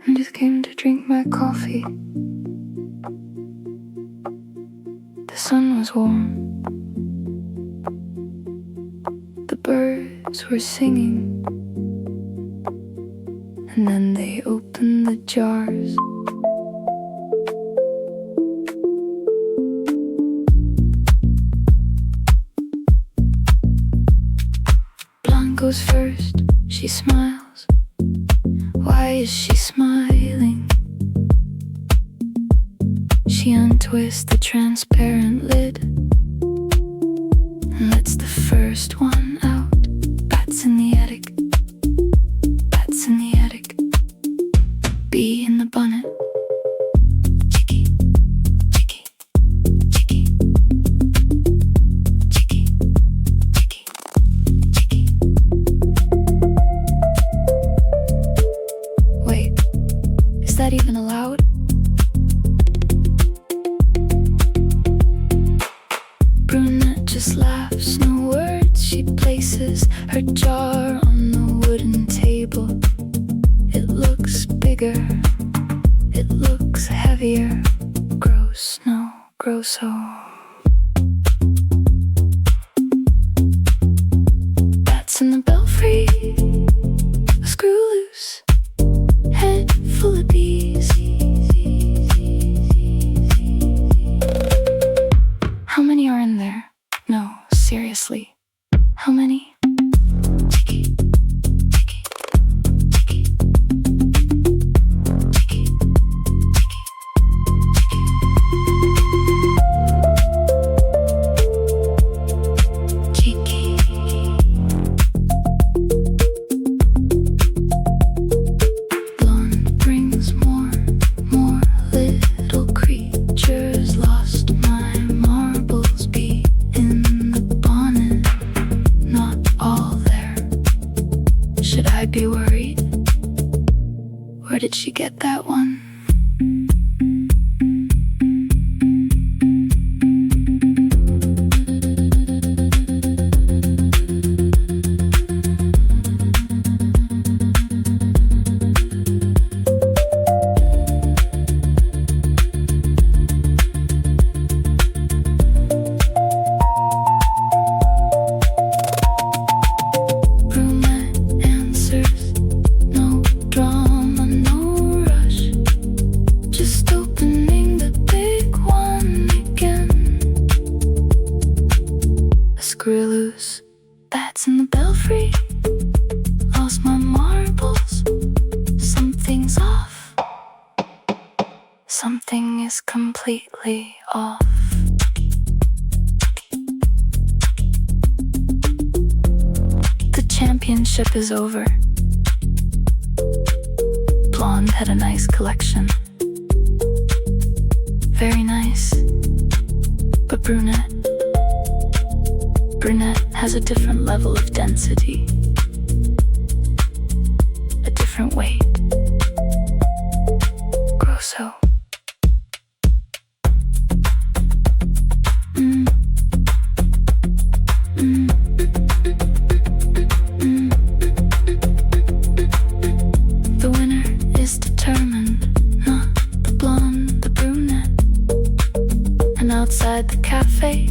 I just came to drink my coffee. The sun was warm. The birds were singing. And then they opened the jars. Blonde goes first, she smiles. Why is she smiling? She untwists the transparent lid and lets the first one out. Bats in the attic, bats in the attic. Bee in the bonnet. Chiki, chiki, chiki. Chiki, chiki, chiki. Wait, is that even allowed? Brunette just laughs, no words. She places her jar on the wooden table. It looks bigger, it looks heavier. Gross, no, grosso. Bats in the belfry, a screw loose, head full of bees. How many are in there? No, seriously. How many? Chiki, chiki, chiki, chiki, chiki, chiki. Blonde brings more little creatures. Lost my marbles. Bee in the bonnet, not all there. Should I be worried? Where did she get that one? Brunette answers, no drama, no rush. Just opening the big one again. A screw loose, bats in the belfry. Lost my marbles. Something's off. Something is completely off. The championship is over. Blonde had a nice collection. Very nice. But brunette has a different level of density. A different weight. Grosso. Mm. Mm. Mm. The winner is determined, not the blonde, the brunette. And outside the cafe,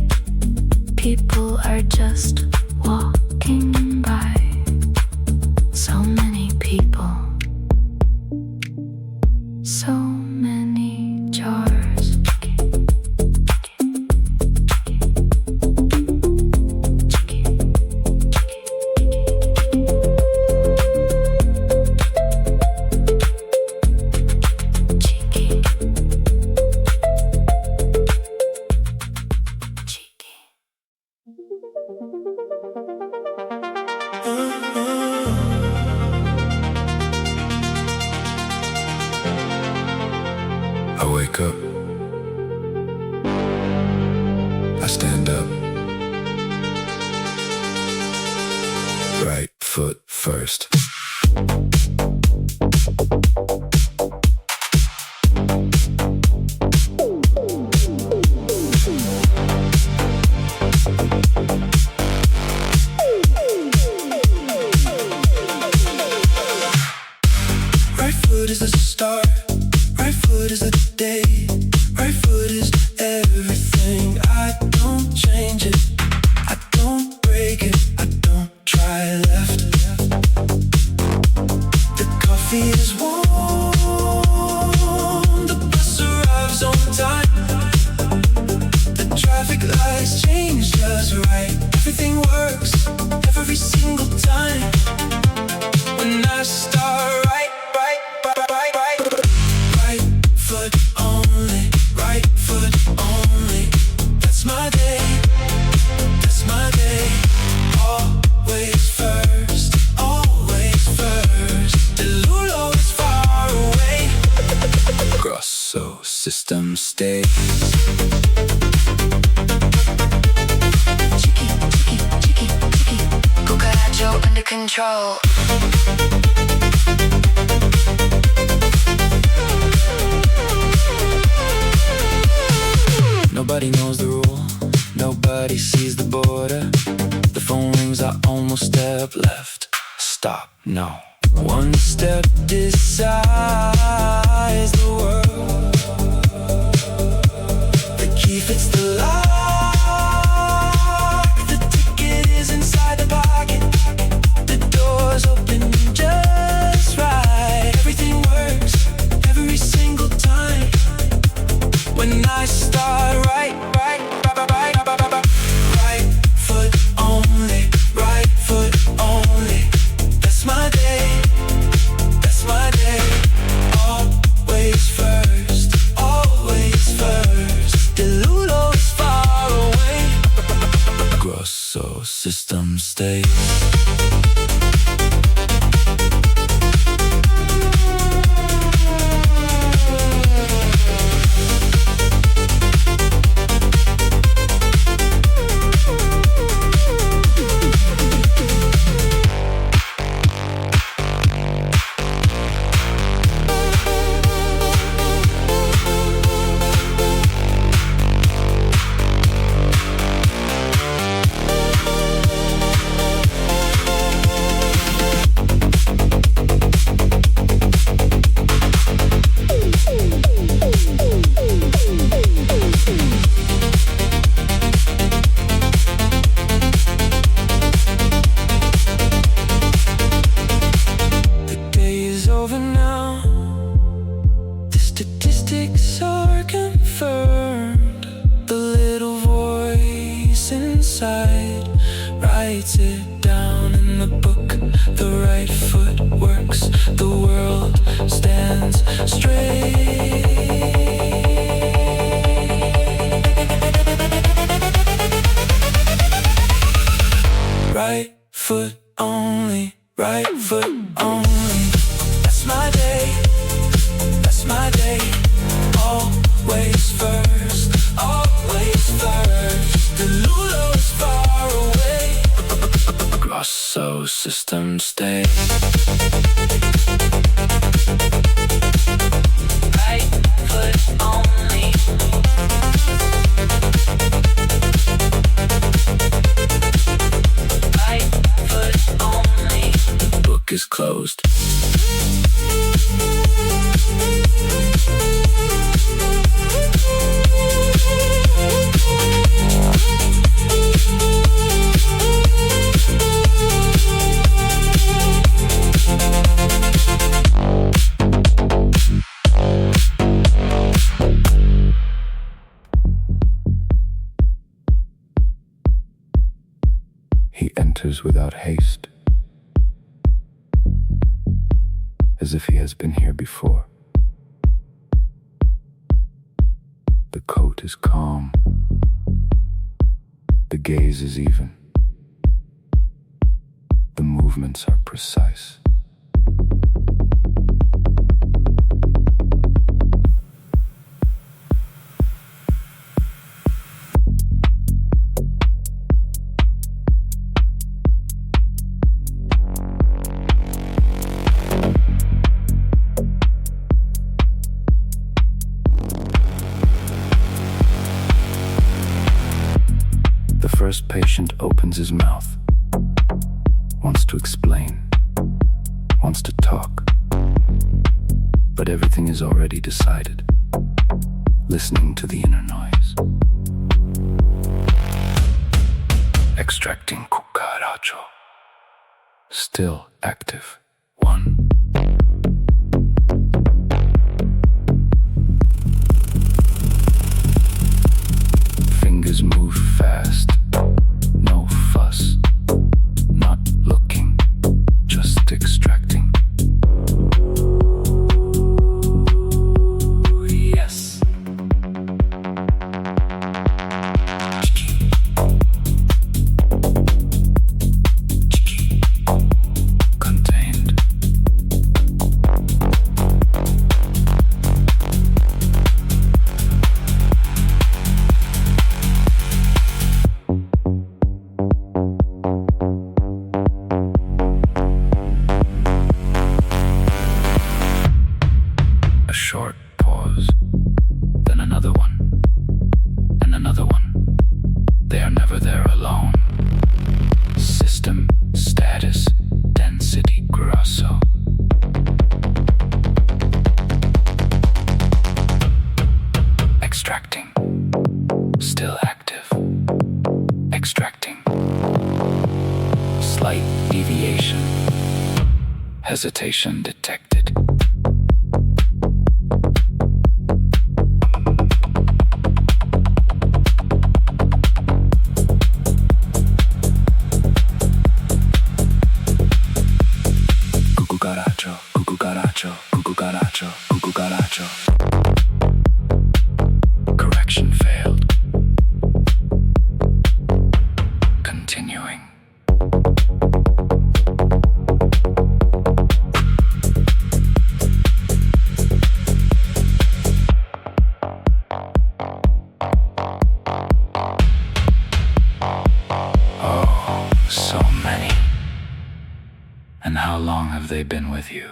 people are just walking by. So many people, so many jars. Chiki, chiki. I wake up, I stand up, right foot first. Right foot is the start. Right foot is the day. Right foot is everything. I don't change it. I don't break it. I don't try left. The coffee is warm. The bus arrives on time. The traffic lights change just right. Everything works every single time. When I start right foot only, right foot only. That's my day, that's my day. Always first, always first. Delulo is far away. Grosso system stay. Chiki, chiki, chiki, chiki. Kukaracho under control. Nobody knows the rule, nobody sees the border. The phone rings, I almost step left. Stop, no. One step decides the world. The key fits the lock. The ticket is inside the pocket. The door's open just right. Everything works every single time. When I start right foot only, right foot only. That's my day, that's my day. Always first, always first. Delulo is far away. Grosso system stays. Writes it down in the book. The right foot works. The world stands straight. Right foot only. Right foot only. That's my day. That's my day. Always first. Always first. Delulo is far away. Grosso system stays. Right foot only. Right foot only. The book is closed. He enters without haste, as if he has been here before. The coat is calm, the gaze is even, the movements are precise. The first patient opens his mouth, wants to explain, wants to talk. but everything is already decided. Listening to the inner noise. Extracting Kukaracho. Still active. 1. Fingers move fast. No fuss. Not looking. Just extracting. Yes. Chiki. Chiki. Contained. A short pause, then another one, and another one. They are never there alone. System, status, density, grosso. Extracting. Still active. Extracting. Slight deviation. Hesitation detected. Kukaracho, Kukaracho, Kukaracho, Kukaracho. Correction failed. Continuing. Oh, so many. And how long have they been with you?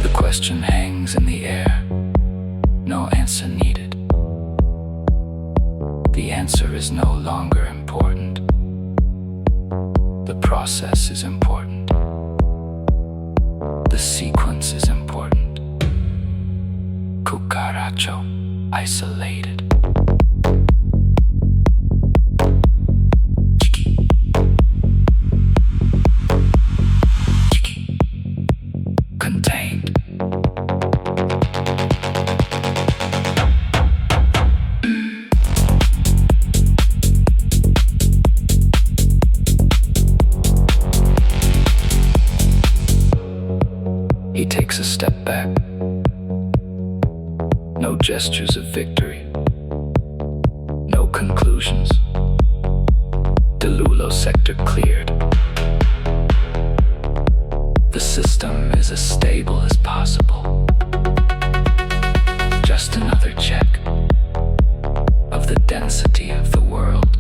The question hangs in the air. No answer needed. The answer is no longer important. The process is important. The sequence is important. Kukaracho, isolated. Chiki. Chiki. Contained. He takes a step back. No gestures of victory. No conclusions. Delulo sector cleared. The system is as stable as possible. Just another check of the density of the world.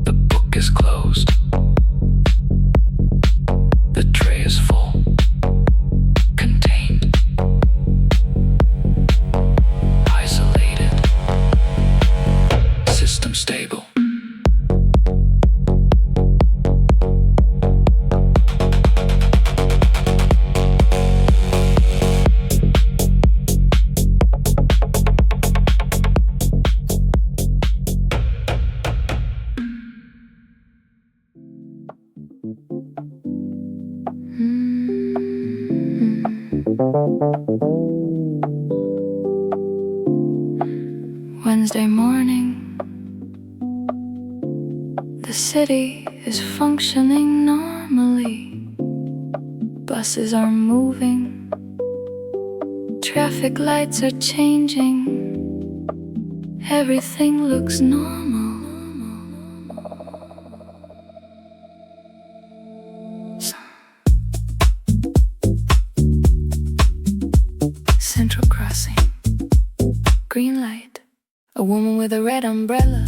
The book is closed. The tray is full. Contained. Isolated. System stable. Wednesday morning, the city is functioning normally. Buses are moving, traffic lights are changing. Everything looks normal. Central crossing, green light, A woman with a red umbrella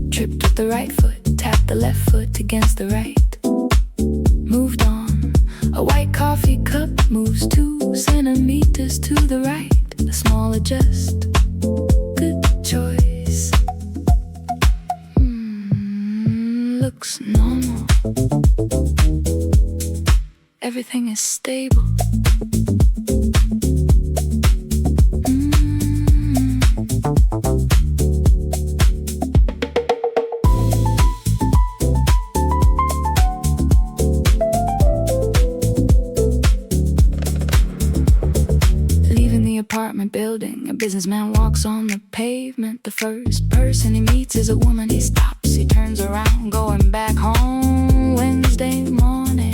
tripped with the right foot, tapped the left foot against the right. Moved on. A white coffee cup moves 2 centimeters to the right. A small adjust. Good choice. Looks normal. Everything is stable. Apartment building, a businessman walks on the pavement. The first person he meets is a woman. He stops, he turns around, going back home. Wednesday morning,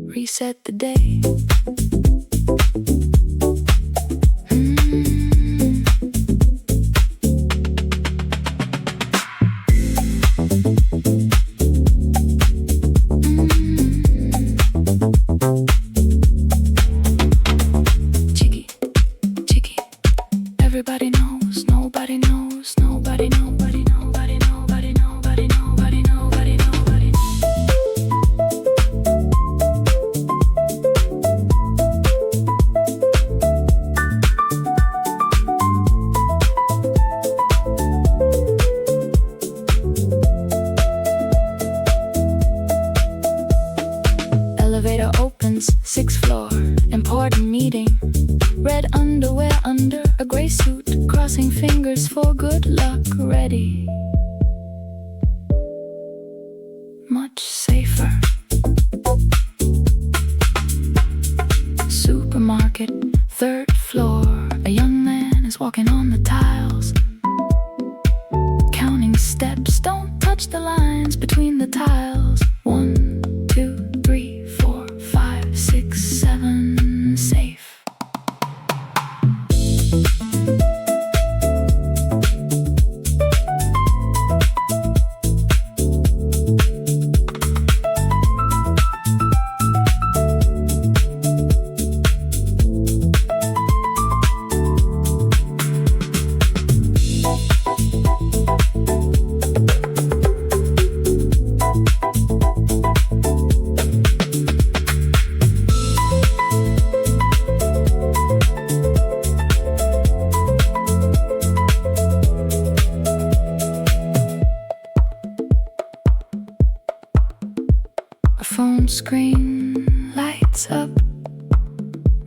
reset the day. Everybody knows, nobody knows, nobody, nobody, nobody, nobody, nobody, nobody, nobody, nobody. Elevator opens, 6th floor, important meeting. Red underwear under a gray suit, crossing fingers for good luck. Ready. Much safer. Supermarket, 3rd floor. A young man is walking on the tiles, counting steps. Don't touch the lines between the tiles. 1, 2, 3, 4, 5, 6, 7. Safe. A phone screen lights up,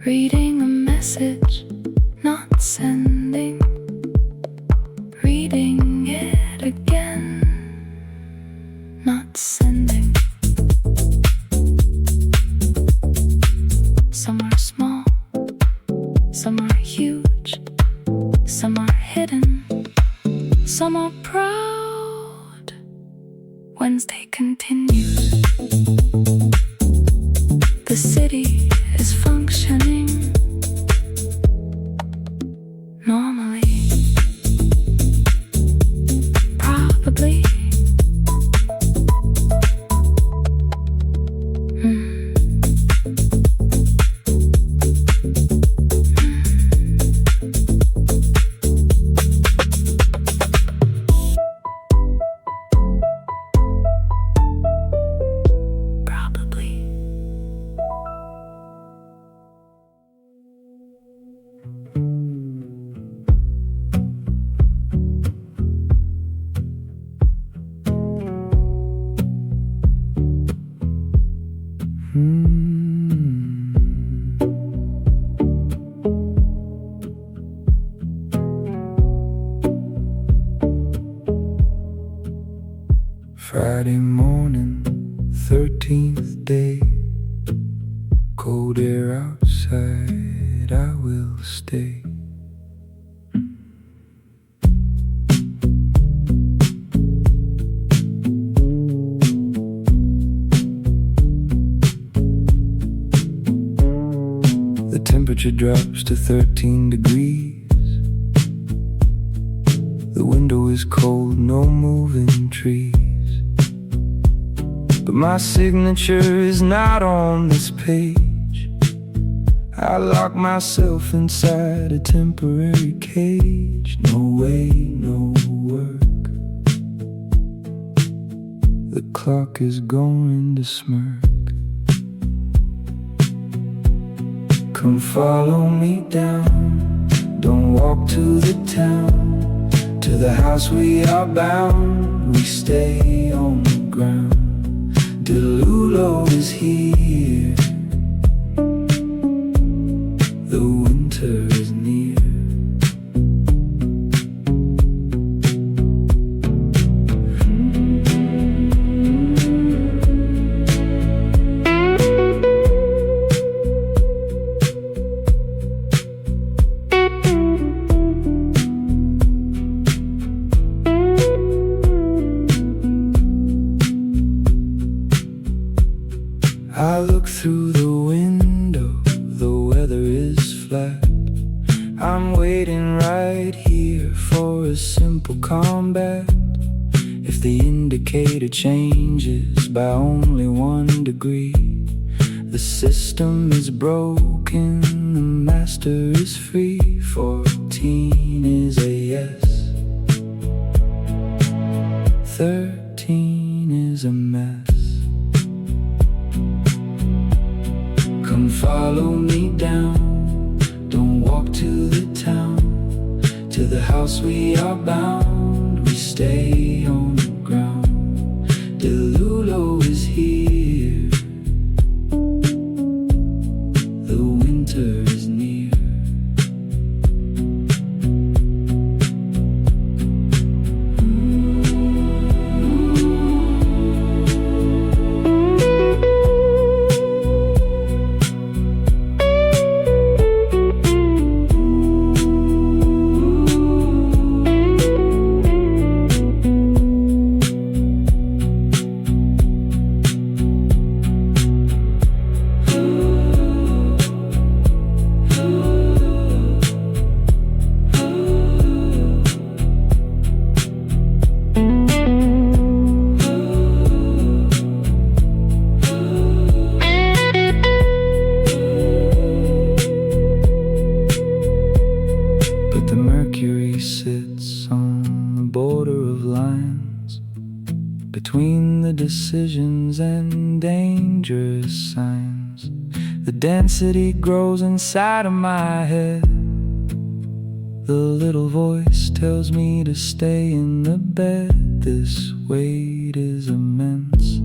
reading a message, not sending. Reading it again, not sending. Some are small, some are huge, some are hidden, some are proud. Wednesday continues. The city is functioning normally. Probably. Friday morning, 13th day. Cold air outside, I will stay. The temperature drops to 13 degrees. The window is cold, no moving trees. But my signature is not on this page. I lock myself inside a temporary cage. No way, no work. The clock is going to smirk. Come follow me down. Don't walk to the town. To the house we are bound. We stay on the ground. Delulo is here. The winter is near. I look through the window, the weather is flat. I'm waiting right here for a simple combat. If the indicator changes by only 1 degree, the system is broken, the master is free. 14 is a yes, 13 is a mess. Come follow me down. Don't walk to the town. To the house we are bound. We stay on the ground. Delulo is here. The winter is near. The mercury sits on the border of lines between the decisions and dangerous signs. The density grows inside of my head. The little voice tells me to stay in the bed. This weight is immense.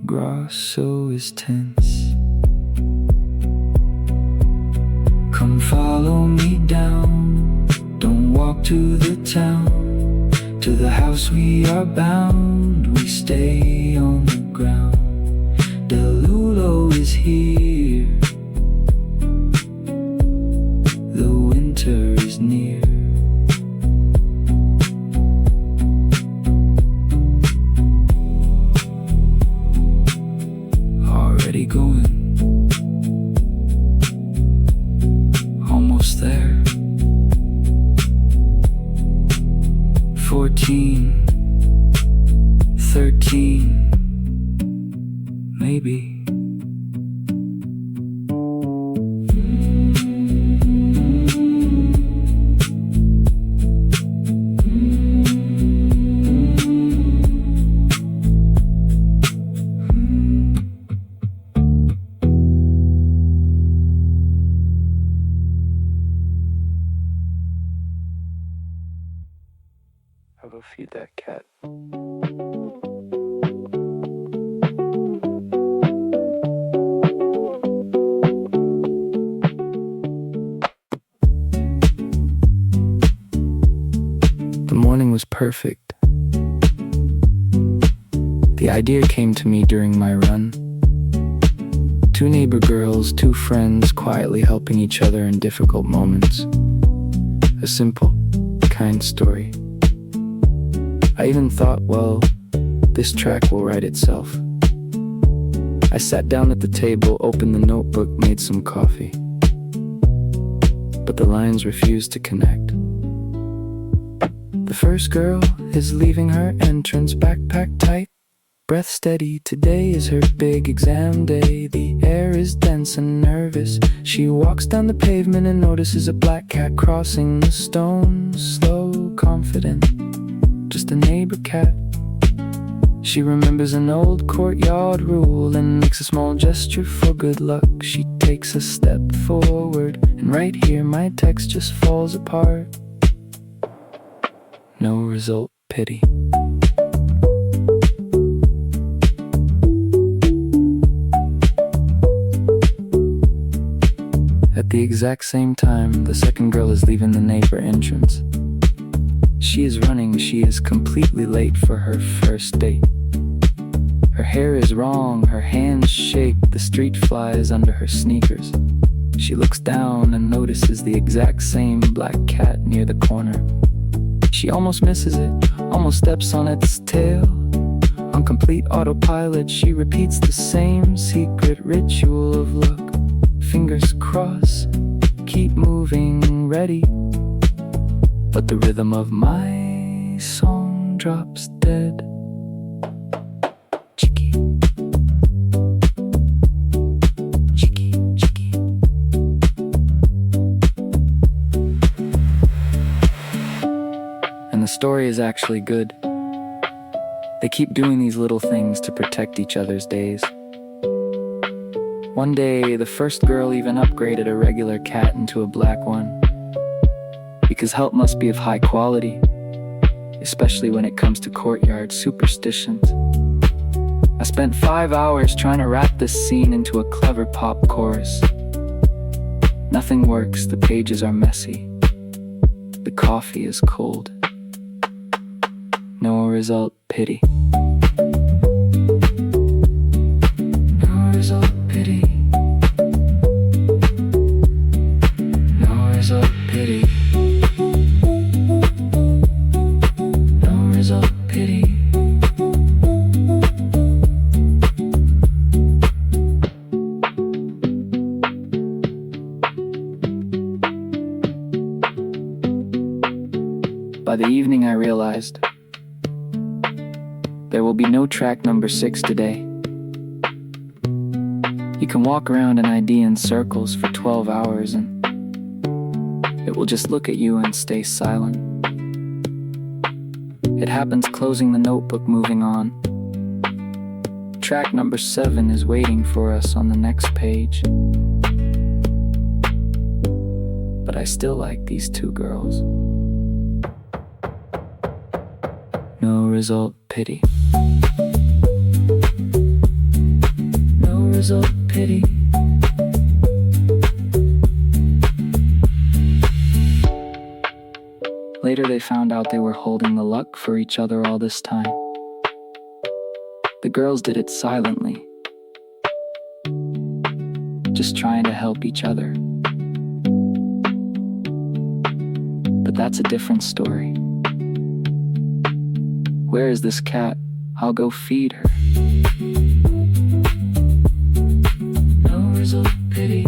Grosso is tense. Come follow me down. Don't walk to the town. To the house we are bound. We stay on the ground. Delulo is here. The winter is near. Already going. Almost there. 14, 13, maybe. I'll go feed that cat. The morning was perfect. The idea came to me during my run. 2 neighbor girls, 2 friends quietly helping each other in difficult moments. A simple, kind story. I even thought, well, this track will write itself. I sat down at the table, opened the notebook, made some coffee. But the lines refused to connect. The first girl is leaving her entrance, backpack tight. breath steady. Today is her big exam day. The air is dense and nervous. She walks down the pavement and notices a black cat crossing the stones. Slow, confident, just a neighbor cat. She remembers an old courtyard rule and makes a small gesture for good luck. She takes a step forward, and right here my text just falls apart. No result, pity. At the exact same time, the second girl is leaving the neighbor entrance. She is running, she is completely late for her first date. Her hair is wrong, her hands shake, the street flies under her sneakers. She looks down and notices the exact same black cat near the corner. She almost misses it, almost steps on its tail. On complete autopilot, she repeats the same secret ritual of luck. Fingers crossed, keep moving, ready. But the rhythm of my song drops dead. Chiki, Chiki, Chiki. And the story is actually good. They keep doing these little things to protect each other's days. One day, the first girl even upgraded a regular cat into a black one. Because help must be of high quality, especially when it comes to courtyard superstitions. I spent 5 hours trying to wrap this scene into a clever pop chorus. Nothing works, the pages are messy. The coffee is cold. No result, pity. No result, pity. No result, pity. No result, pity. By the evening I realized there will be no track number 6 today. You can walk around an idea in circles for 12 hours and it will just look at you and stay silent. It happens closing the notebook, moving on. Track number 7 is waiting for us on the next page. But I still like these two girls. No result, pity. No result, pity. Later they found out they were holding the luck for each other all this time. The girls did it silently, just trying to help each other. But that's a different story. Where is this cat? I'll go feed her. No result, pity.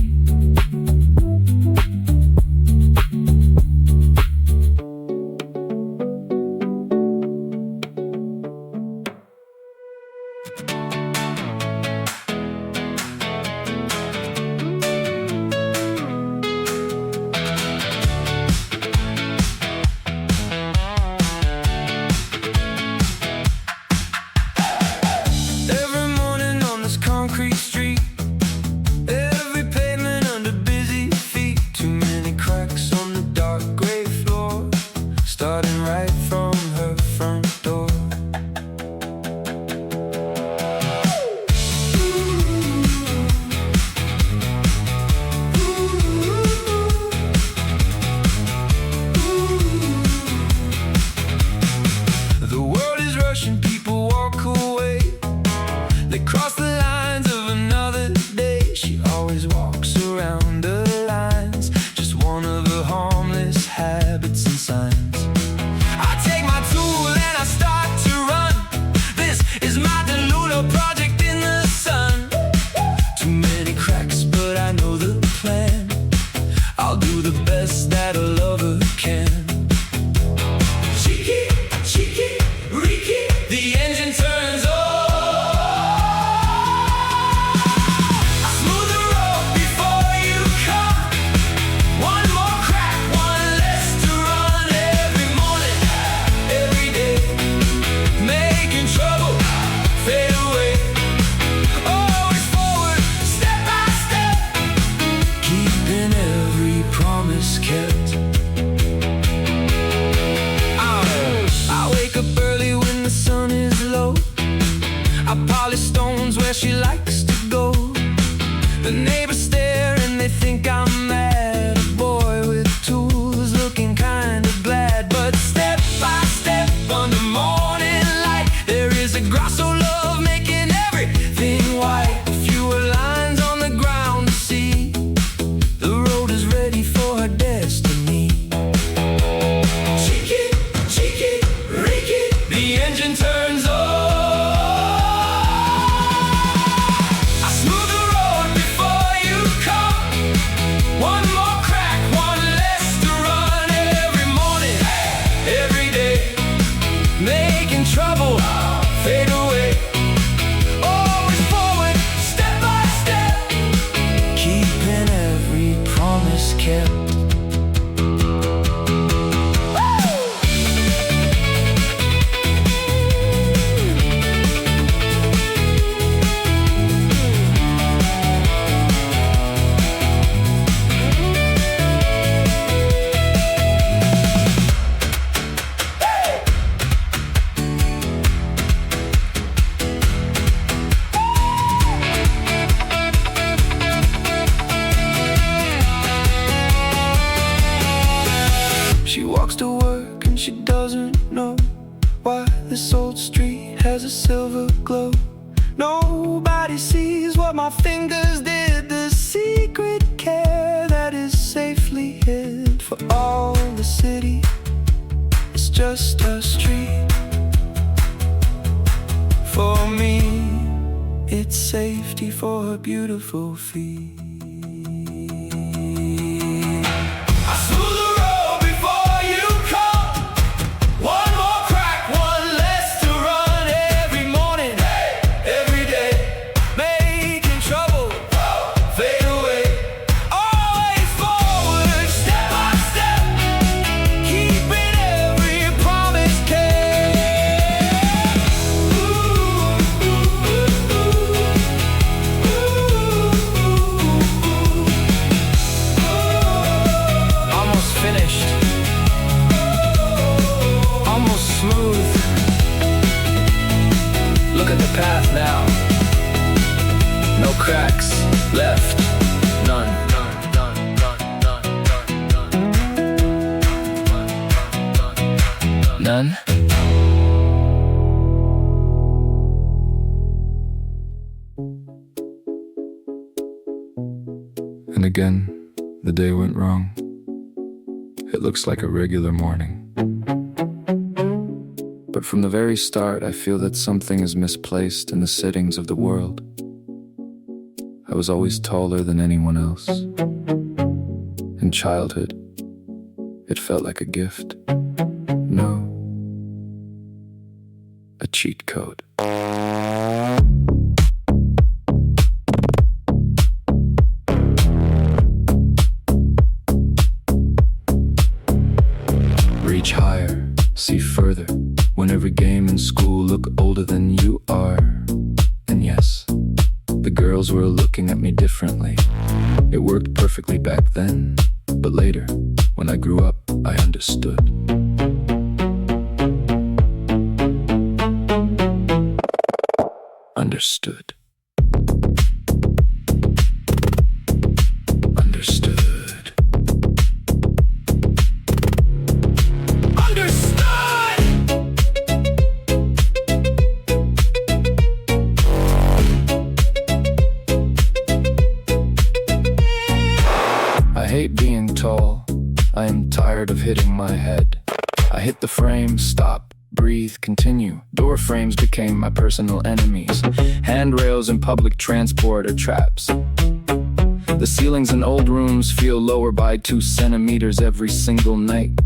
The neighbors stare and they think I'm mad. A boy with tools looking kind of glad. But step by step under morning light, there is a grosso love making everything white. Fewer lines on the ground to see. The road is ready for her destiny. Chiki, Chiki, Chiki, the engine turns on. Trouble, fade away. Always forward, step by step, keeping every promise kept. She walks to work and she doesn't know why this old street has a silver glow. Nobody sees what my fingers did, the secret care that is safely hid. For all the city, it's just a street. For me, it's safety for her beautiful feet. Look at the path now. No cracks left. None. None. And again, the day went wrong. It looks like a regular morning. But from the very start, I feel that something is misplaced in the settings of the world. I was always taller than anyone else. In childhood, it felt like a gift. No, a cheat code. Reach higher, see further. When every game in school look older than you are. And yes, the girls were looking at me differently. It worked perfectly back then, but later, when I grew up, I understood. Understood. I hate being tall. I am tired of hitting my head. I hit the frame, stop, breathe, continue. Door frames became my personal enemies. Handrails in public transport are traps. The ceilings in old rooms feel lower by 2 centimeters every single night.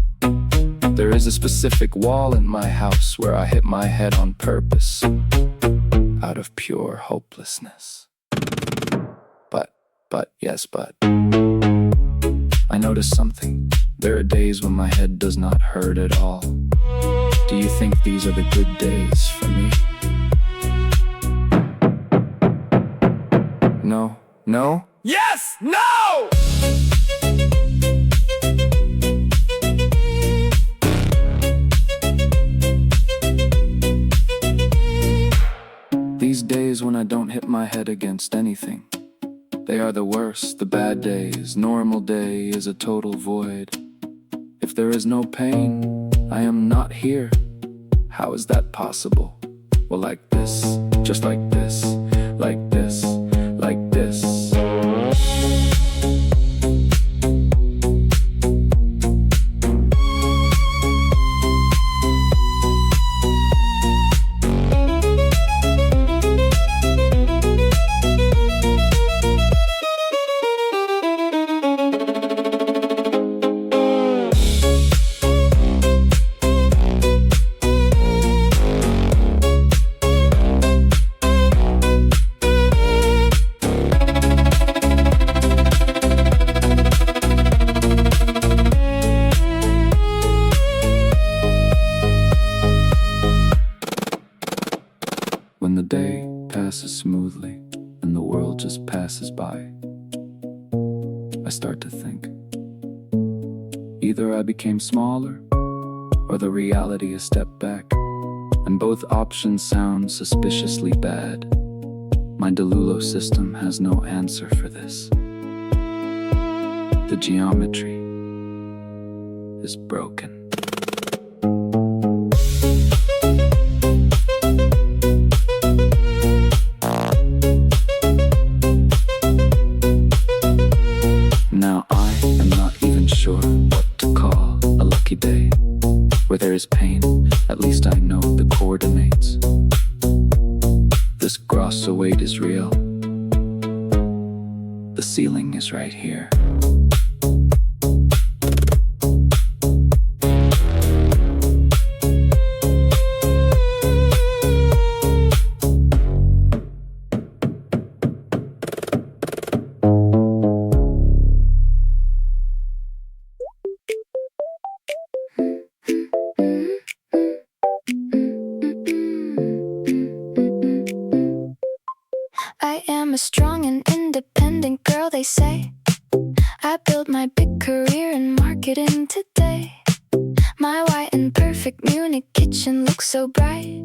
There is a specific wall in my house where I hit my head on purpose, out of pure hopelessness. But, I noticed something. There are days when my head does not hurt at all. Do you think these are the good days for me? No? No? Yes! No! These days when I don't hit my head against anything, They are the worst, the bad days. Normal day is a total void. If there is no pain, I am not here. How is that possible? Well, like this, just like this, like this, like this. When the day passes smoothly and the world just passes by, I start to think. Either I became smaller, or the reality a step back, and both options sound suspiciously bad. My Delulo system has no answer for this. The geometry is broken. Now I am not even sure what to call a lucky day. Where there is pain, at least I know the coordinates. This grosso weight is real. The ceiling is right here. I am a strong and independent girl, they say. I built my big career in marketing today. My white and perfect Munich kitchen looks so bright,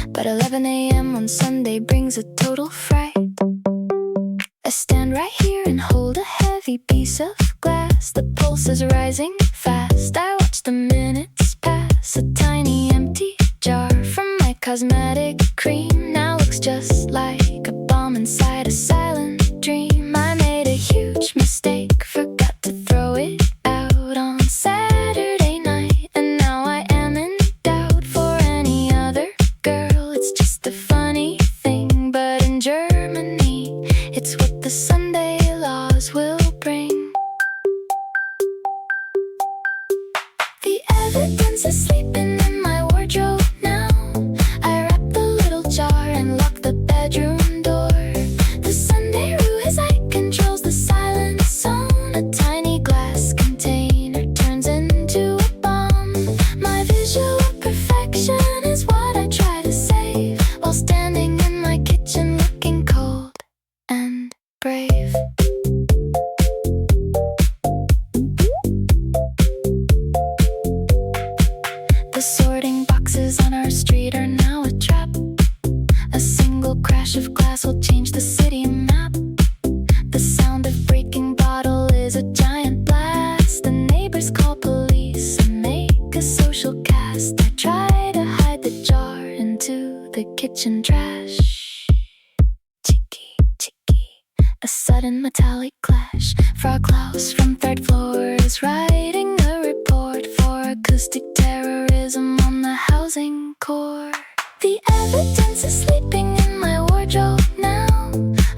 but 11 a.m. on Sunday brings a total fright. I stand right here and hold a heavy piece of glass. The pulse is rising fast. I watch the minutes pass. A tiny empty jar from my cosmetic cream now looks just like a bomb inside a silent dream. I made a huge mistake, forgot to throw it out on Saturday night, and now I am in doubt. For any other girl, it's just a funny thing, but in Germany, it's what the Sunday laws will bring. The evidence is sleeping in my wardrobe now. I wrap the little jar and lock the bedroom door. The Sunday rue is I controls the silent zone. A tiny glass container turns into a bomb. My visual perfection is what I try to save, while standing in my kitchen looking cold and brave. The sorting boxes on our street are now a trap. A single crash of glass will change the city map. The sound of breaking bottle is a giant blast. The neighbors call police and make a social cast. I try to hide the jar into the kitchen trash. Chiki Chiki, a sudden metallic clash. Frog Klaus from third floor is writing a report for acoustic terrorism on the housing core. The evidence is sleeping in my wardrobe now.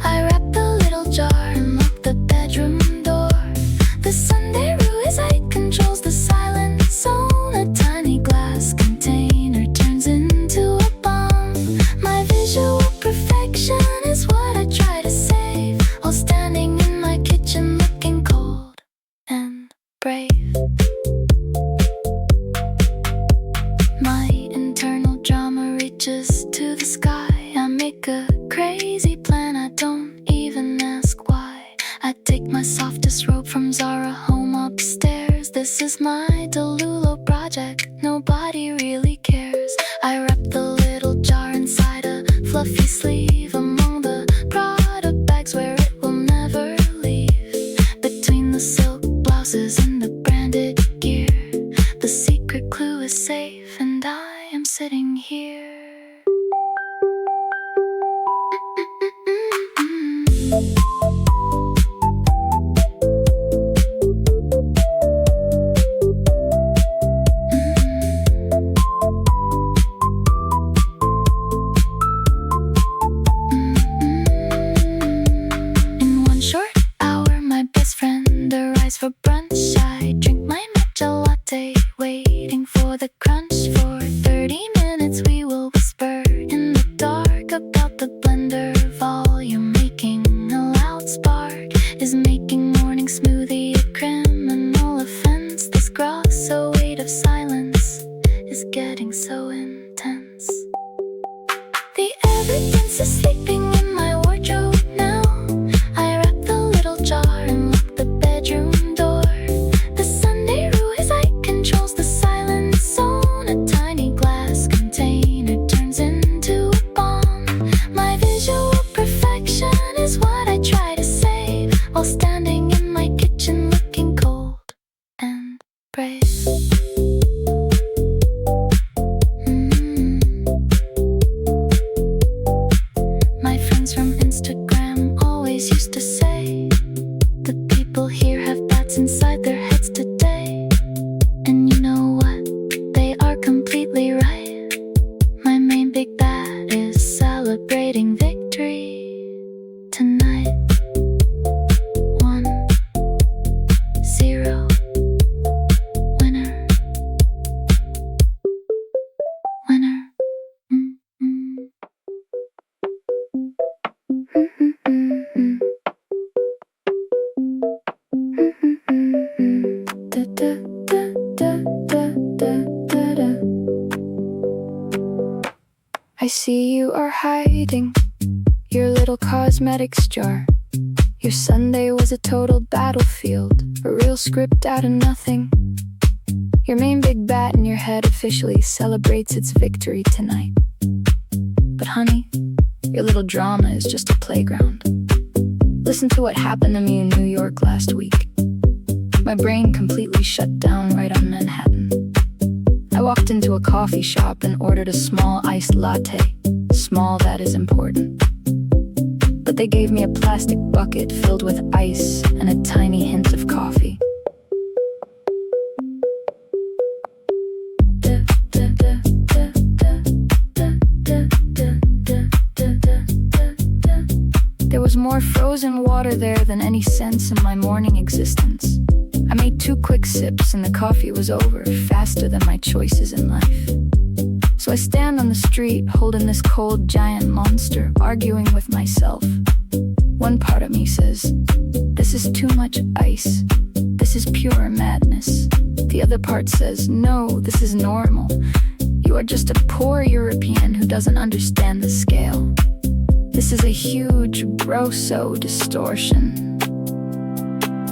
I wrap the little jar and lock the bedroom door. The Sunday rue is I controls the silent zone. A tiny glass container turns into a bomb. My visual perfection is what I try to save, while standing in my kitchen looking cold and brave. My internal drama reaches to the sky. I make a crazy plan, I don't even ask why. I take my softest robe from Zara home upstairs. This is my Delulo project, nobody really cares. I wrap the little jar inside a fluffy sleeve among the Prada bags where it will never see you are hiding your little cosmetics jar. Your Sunday was a total battlefield, a real script out of nothing. Your main big bat in your head officially celebrates its victory tonight. But honey, your little drama is just a playground. Listen to what happened to me in New York last week. My brain completely shut down right on Manhattan. I walked into a coffee shop and ordered a small iced latte. Small, that is important. But they gave me a plastic bucket filled with ice and a tiny hint of coffee. There was more frozen water there than any sense in my morning existence. I made 2 quick sips and the coffee was over, faster than my choices in life. So I stand on the street holding this cold giant monster, arguing with myself. One part of me says, this is too much ice. This is pure madness. The other part says, no, this is normal. You are just a poor European who doesn't understand the scale. This is a huge grosso distortion.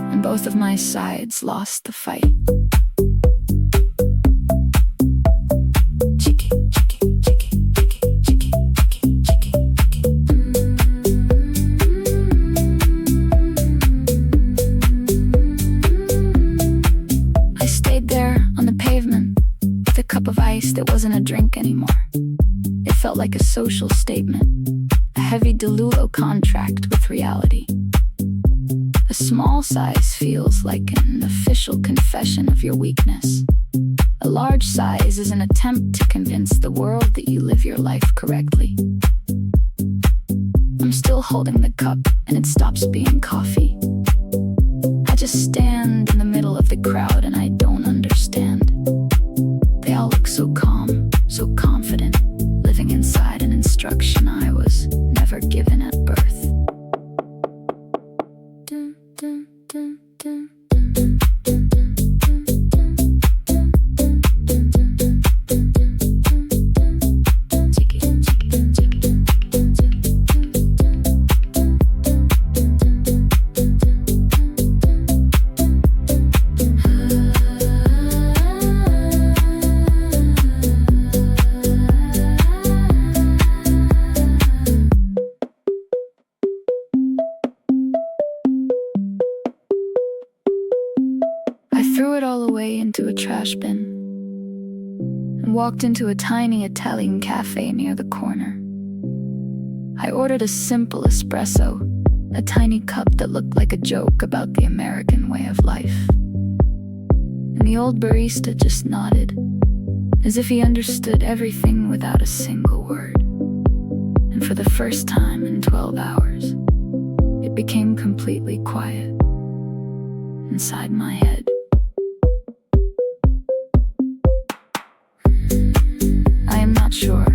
And both of my sides lost the fight. Chiki, chiki, chiki, chiki, chiki, chiki, chiki, chiki. I stayed there on the pavement with a cup of ice that wasn't a drink anymore. It felt like a social statement, a heavy Delulo contract with reality. A small size feels like an official confession of your weakness. A large size is an attempt to convince the world that you live your life correctly. I'm still holding the cup and it stops being coffee. I just stand in the middle of the crowd and I don't understand. They all look so calm, so confident, living inside an instruction I was never given at birth. I threw it all away into a trash bin and walked into a tiny Italian cafe near the corner. I ordered a simple espresso, a tiny cup that looked like a joke about the American way of life. And the old barista just nodded, as if he understood everything without a single word. And for the first time in 12 hours, it became completely quiet inside my head. I am not sure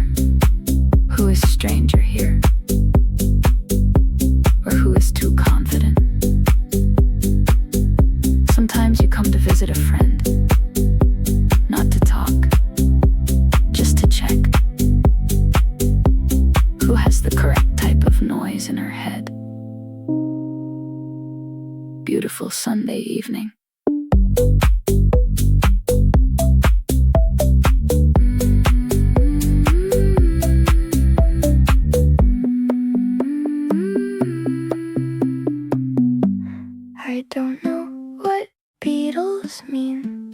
who is stranger here, or who is too confident. Sometimes you come to visit a friend, not to talk, just to check who has the correct type of noise in her head. Beautiful Sunday evening. I don't know what Beatles mean.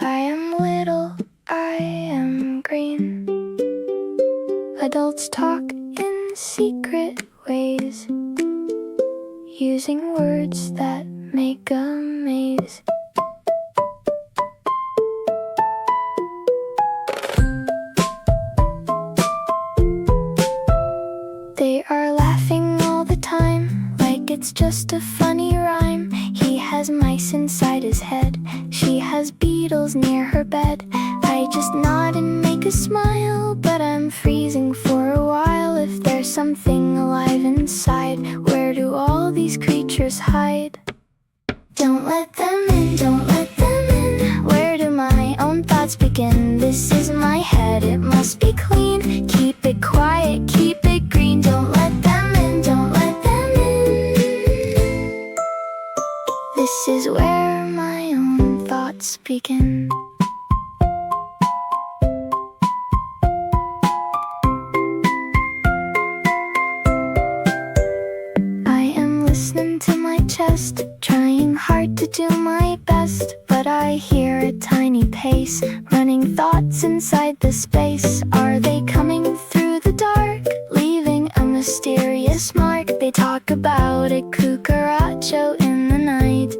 I am little, I am green. Adults talk in secret ways, using words that make a maze. They are laughing all the time, like it's just a funny rhyme. He has mice inside his head, she has beetles near her bed. I just nod and make a smile, but I'm freezing for a while. If there's something alive inside, where do all these creatures hide? Don't let them in, don't let them in. Where do my own thoughts thoughts begin. This is my head, it must be clean. Keep it quiet, keep it green. Don't let them in, don't let them in. This is where my own thoughts begin. I am listening to my chest, trying hard to do my best, but I hear a tiny pace, running thoughts inside the space. Are they coming through the dark, leaving a mysterious mark? They talk about a cucaracho in the night.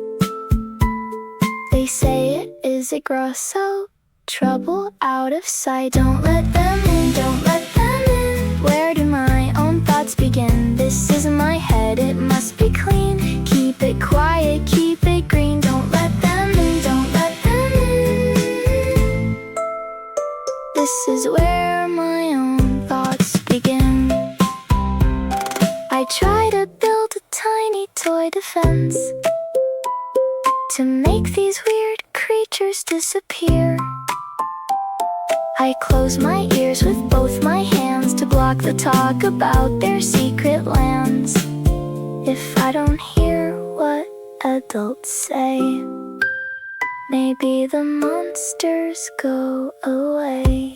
They say it is a grosso, trouble out of sight. Don't let them in, don't let them in. Where do my own thoughts begin? This is my head, it must be clean. Keep it quiet, keep it green. Don't let them in, don't let them in. This is where my own thoughts begin. I try to build a tiny toy defense to make these weird creatures disappear. I close my ears with both my hands to block the talk about their secret lands. If I don't hear what adults say, maybe the monsters go away.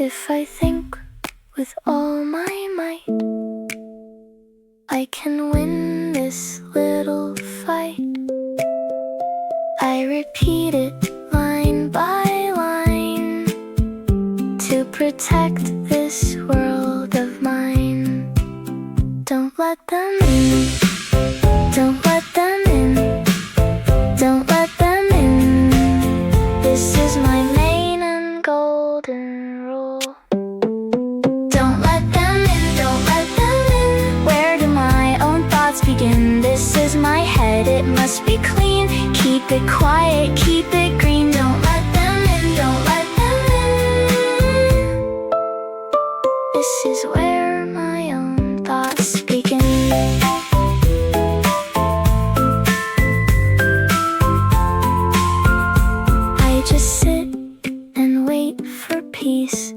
If I think with all my might, I can win this little fight. I repeat it line by line to protect this world of mine. Don't let them in, don't let them in, don't let them in. This is my main and golden rule. Don't let them in, don't let them in. Where do my own thoughts begin? This is my head, it must be clean. Keep it quiet, keep it green. Don't let them in, don't let them in. This is where my own thoughts begin. I just sit and wait for peace,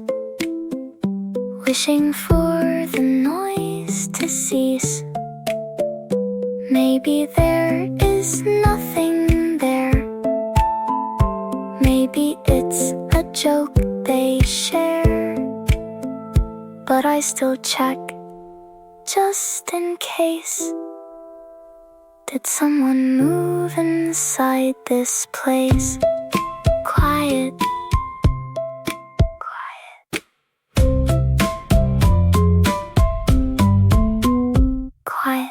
wishing for the noise to cease. Maybe there is nothing there. Maybe it's a joke they share, but I still check, just in case. Did someone move inside this place? Quiet, quiet, quiet.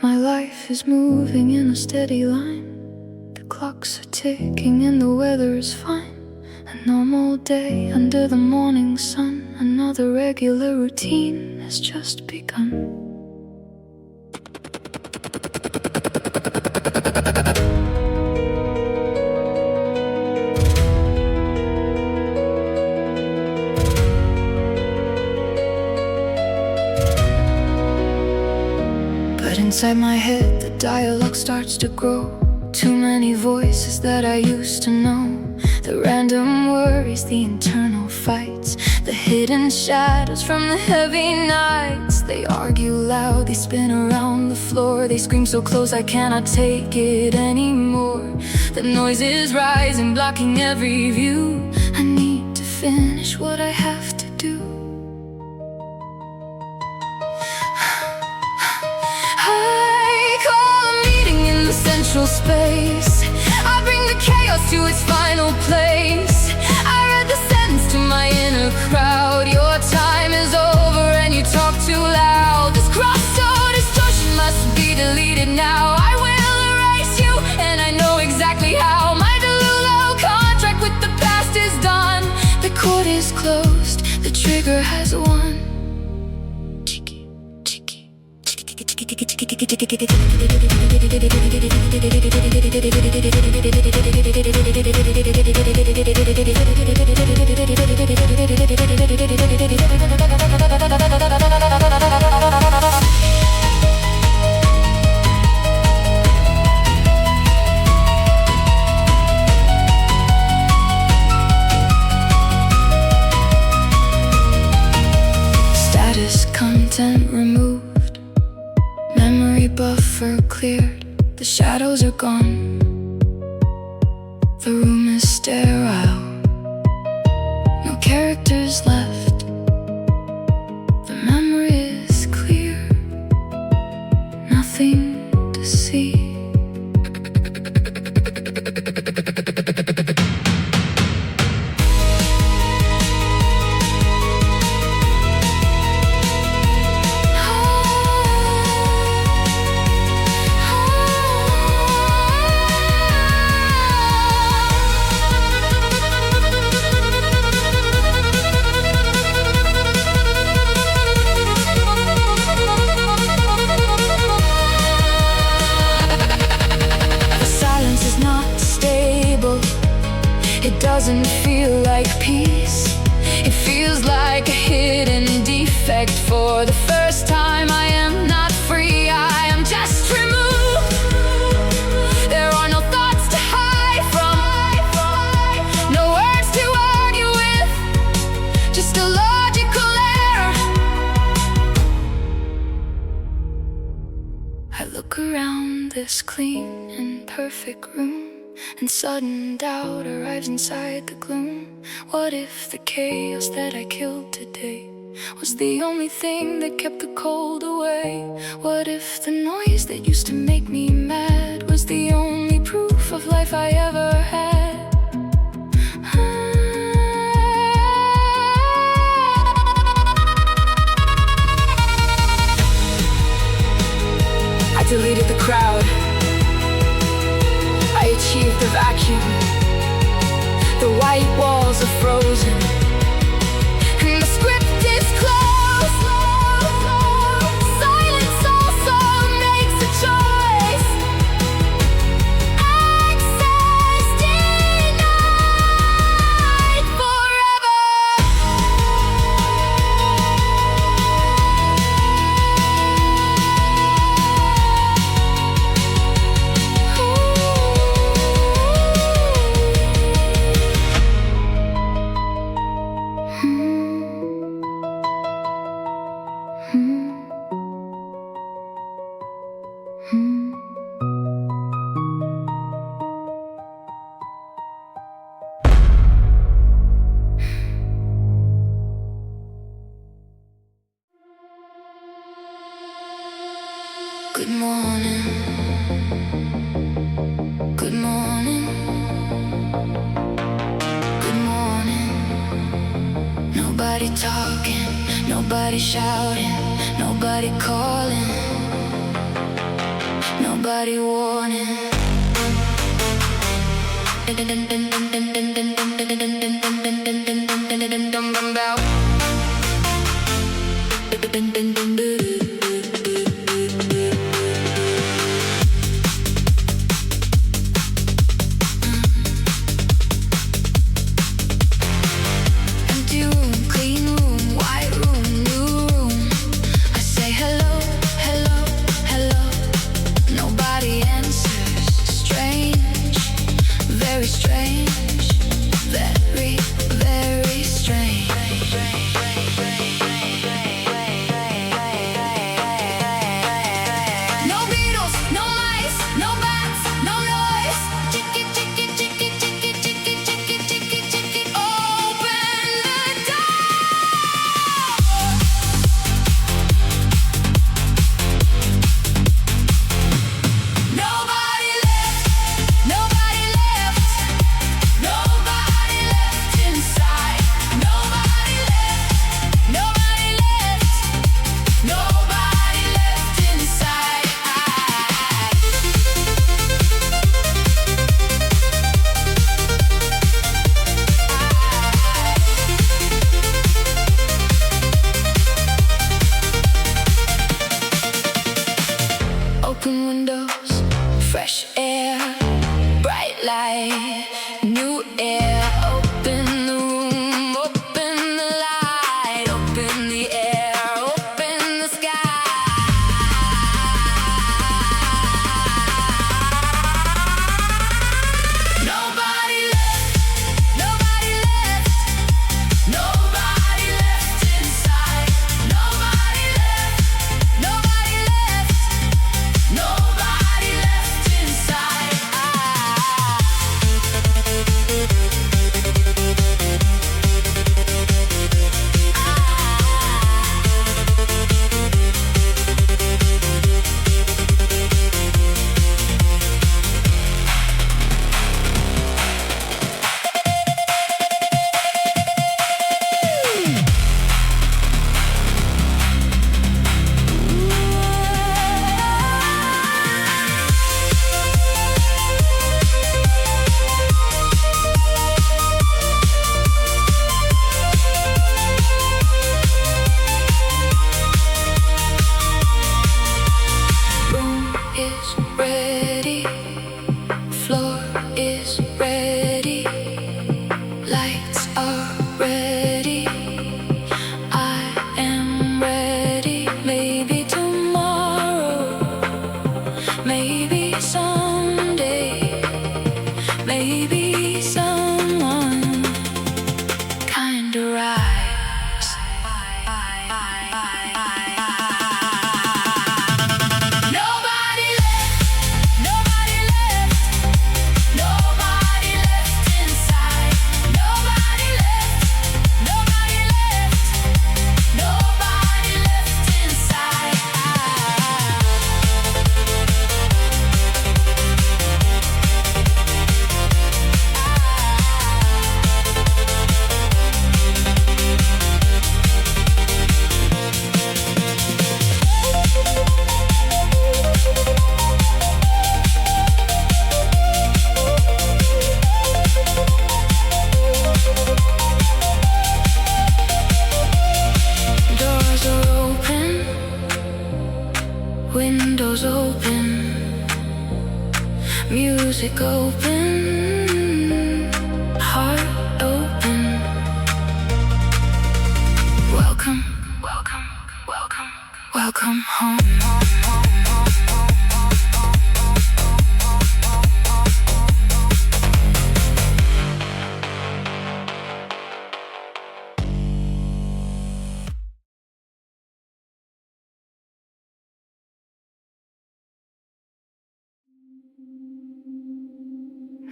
My life is moving in a steady line. The clocks are ticking and the weather is fine. A normal day under the morning sun. Another regular routine has just begun. But inside my head the dialogue starts to grow. Too many voices that I used to know. The random worries, the internal fights, the hidden shadows from the heavy nights. They argue loud, they spin around the floor. They scream so close I cannot take it anymore. The noise is rising, blocking every view. I need to finish what I have to do. neutral space. I bring the chaos to its final place. I read the sentence to my inner crowd. Your time is over and you talk too loud. This cross-soul distortion must be deleted now. I will erase you and I know exactly how. My Delulo contract with the past is done. The court is closed, the trigger has won. Chiki, chiki, chiki, chiki, chiki, chiki, chiki. Status content removed, memory buffer cleared, the shadows are gone, the room is sterile, no characters left, the memory is clear, nothing to see. It doesn't feel like peace. It feels like a hidden defect. For the first time I am not free, I am just removed. There are no thoughts to hide from, no words to argue with, just a logical error. I look around this clean and perfect room, and sudden doubt arrives inside the gloom. What if the chaos that I killed today was the only thing that kept the cold away? What if the noise that used to make me mad was the only proof of life I ever had? I deleted the crowd, I achieved the vacuum. The white walls are frozen and the script is closed. Silence also makes a choice. Access denied forever. Good morning, good morning, good morning. Nobody talking, nobody shouting, nobody calling, nobody warning. Empty room, clean room, white room, new room. I say hello, hello, hello. Nobody answers. Strange, very strange, very, very strange. lights are ready. I am ready. Maybe tomorrow, maybe someday, maybe someone kind arrives. Nobody left, nobody left, nobody left inside. Nobody left, nobody left, nobody left inside. Doors are open, windows open, music open, heart open. Welcome, welcome, welcome, welcome home.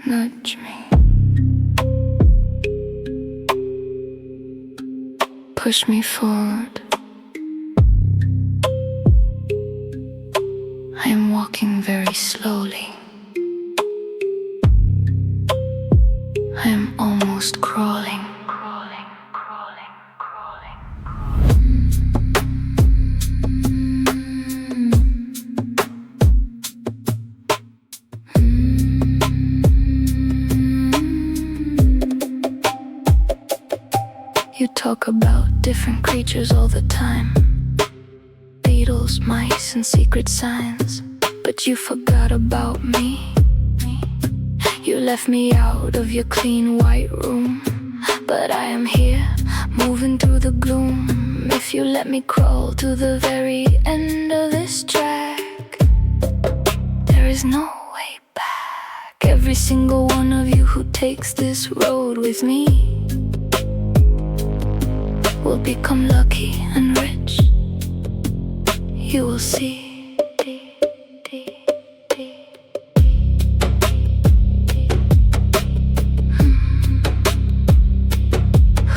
Nudge me, push me forward. I am walking very slowly. I am almost crawling. Crawling, crawling, crawling. You talk about different creatures all the time. Beetles, mice, and secret signs. But you forgot about me. You left me out of your clean white room. But I am here, moving through the gloom. If you let me crawl to the very end of this track, there is no way back. Every single one of you who takes this road with me will become lucky and rich. You will see.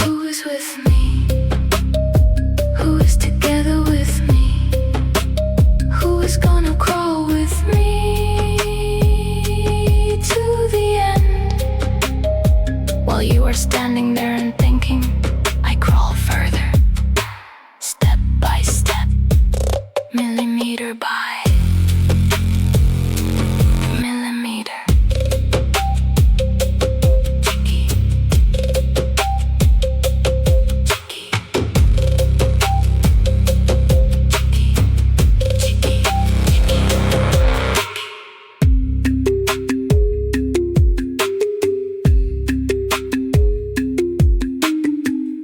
Who is with me? Who is together with me? Who is gonna crawl with me to the end? While you are standing there and thinking, I crawl further, step by step, millimeter by millimeter. Chiki, chiki, chiki, chiki, chiki.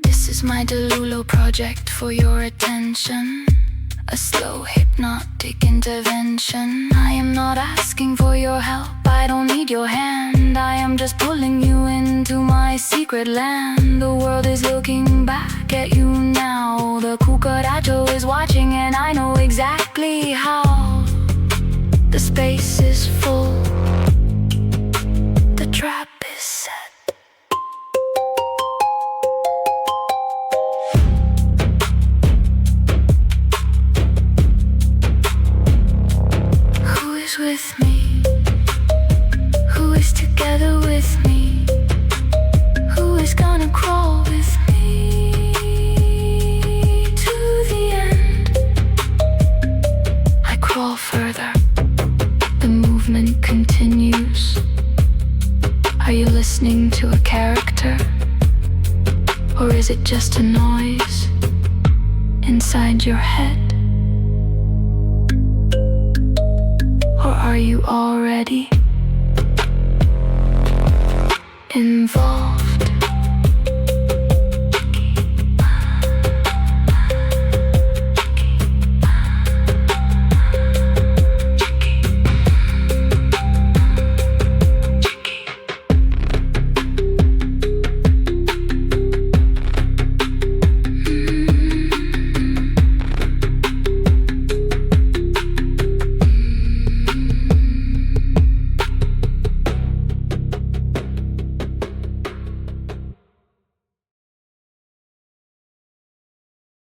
This is my Delulo project for your attention. A slow hypnotic intervention. I am not asking for your help, I don't need your hand. I am just pulling you into my secret land. The world is looking back at you now. The Kukaracho is watching and I know exactly how. The space is full, the trap is set. Who is with me? Who is together with me? Who is gonna crawl with me to the end? I crawl further. The movement continues. Are you listening to a character? Or is it just a noise inside your head? Or are you already involved?